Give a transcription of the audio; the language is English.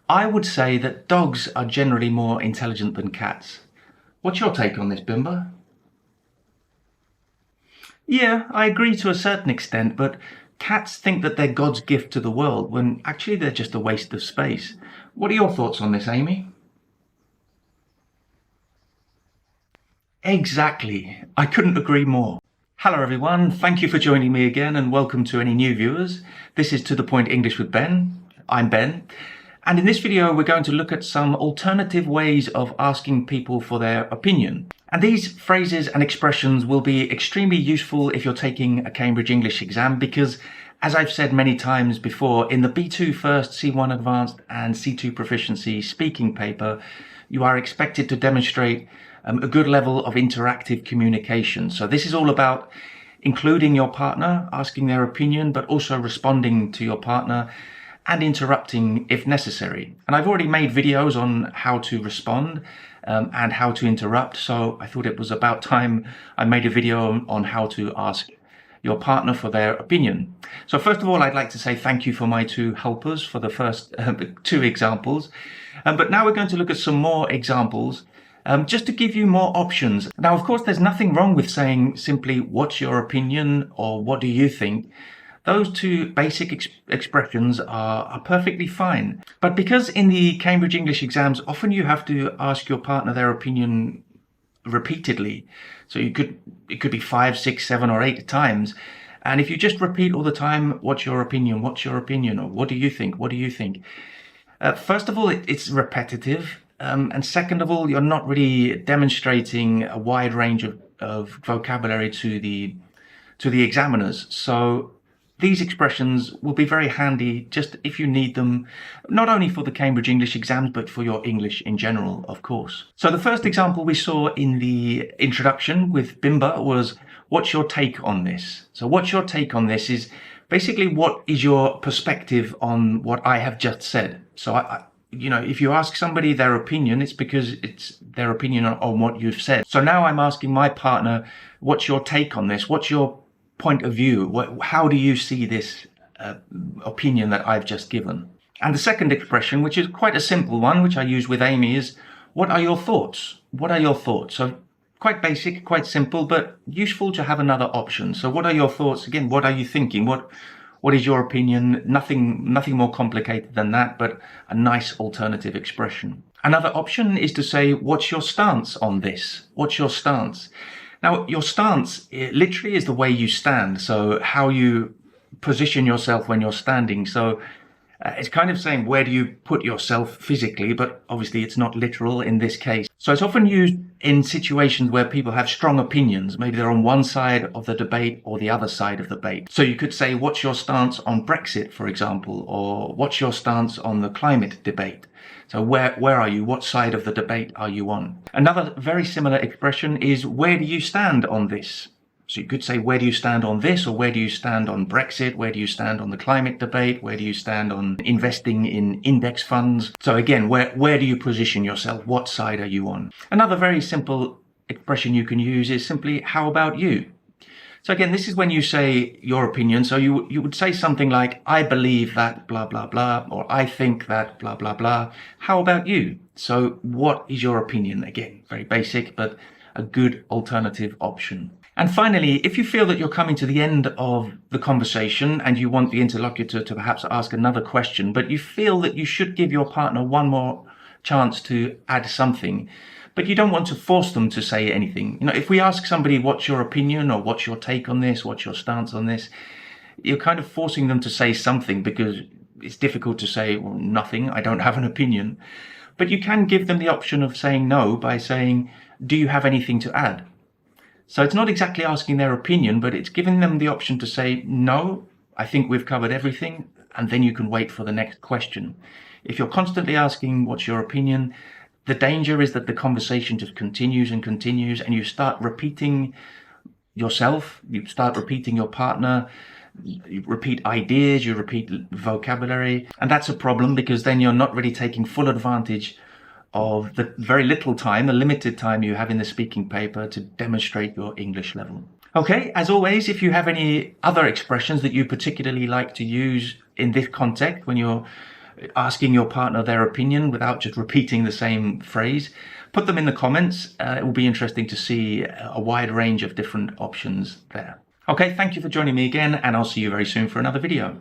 I would say that dogs are generally more intelligent than cats. What's your take on this, Bimba? Yeah, I agree to a certain extent, but cats think that they're God's gift to the world when actually they're just a waste of space. What are your thoughts on this, Amy? Exactly. I couldn't agree more. Hello everyone, thank you for joining me again and welcome to any new viewers. This is To The Point English with Ben. I'm Ben. And in this video we're going to look at some alternative ways of asking people for their opinion. And these phrases and expressions will be extremely useful if you're taking a Cambridge English exam because, as I've said many times before, in the B2 First, C1 Advanced and C2 Proficiency speaking paper, you are expected to demonstrate a good level of interactive communication. So this is all about including your partner, asking their opinion, but also responding to your partner and interrupting if necessary. And I've already made videos on how to respond and how to interrupt. So I thought it was about time I made a video on how to ask your partner for their opinion. So first of all, I'd like to say thank you for my two helpers for the first two examples. But now we're going to look at some more examples just to give you more options. Now, of course, there's nothing wrong with saying simply, what's your opinion or what do you think? Those two basic expressions are perfectly fine. But because in the Cambridge English exams, often you have to ask your partner their opinion repeatedly. So it could be 5, 6, 7 or 8 times. And if you just repeat all the time, what's your opinion? What's your opinion? Or what do you think? What do you think? First of all, it's repetitive. And second of all, you're not really demonstrating a wide range of vocabulary to the examiners. So these expressions will be very handy just if you need them, not only for the Cambridge English exams, but for your English in general, of course. So the first example we saw in the introduction with Bimba was, what's your take on this? So what's your take on this is basically, what is your perspective on what I have just said? So if you ask somebody their opinion, it's because it's their opinion on what you've said. So now I'm asking my partner, what's your take on this? What's your point of view? How do you see this opinion that I've just given? And the second expression, which is quite a simple one, which I use with Amy, is, what are your thoughts? What are your thoughts? So quite basic, quite simple, but useful to have another option. So what are your thoughts? Again, what are you thinking? What is your opinion? Nothing more complicated than that, but a nice alternative expression. Another option is to say, what's your stance on this? What's your stance? Now, your stance literally is the way you stand. So how you position yourself when you're standing. So it's kind of saying, where do you put yourself physically? But obviously it's not literal in this case. So it's often used in situations where people have strong opinions. Maybe they're on one side of the debate or the other side of the debate. So you could say, what's your stance on Brexit, for example, or what's your stance on the climate debate? So where are you? What side of the debate are you on? Another very similar expression is, where do you stand on this? So you could say, where do you stand on this? Or where do you stand on Brexit? Where do you stand on the climate debate? Where do you stand on investing in index funds? So again, where do you position yourself? What side are you on? Another very simple expression you can use is simply, how about you? So again, this is when you say your opinion. So you would say something like, I believe that blah, blah, blah, or I think that blah, blah, blah. How about you? So what is your opinion? Again, very basic, but a good alternative option. And finally, if you feel that you're coming to the end of the conversation and you want the interlocutor to perhaps ask another question, but you feel that you should give your partner one more chance to add something, but you don't want to force them to say anything. If we ask somebody, what's your opinion, or what's your take on this, what's your stance on this, you're kind of forcing them to say something, because it's difficult to say, well, nothing, I don't have an opinion. But you can give them the option of saying no by saying, do you have anything to add? So it's not exactly asking their opinion, but it's giving them the option to say, no, I think we've covered everything, and then you can wait for the next question. If you're constantly asking, what's your opinion, the danger is that the conversation just continues and continues, and you start repeating yourself, you start repeating your partner, you repeat ideas, you repeat vocabulary, and that's a problem, because then you're not really taking full advantage of the very little time, the limited time you have in the speaking paper to demonstrate your English level. Okay, as always, if you have any other expressions that you particularly like to use in this context when you're asking your partner their opinion without just repeating the same phrase, put them in the comments. It will be interesting to see a wide range of different options there. Okay, thank you for joining me again, and I'll see you very soon for another video.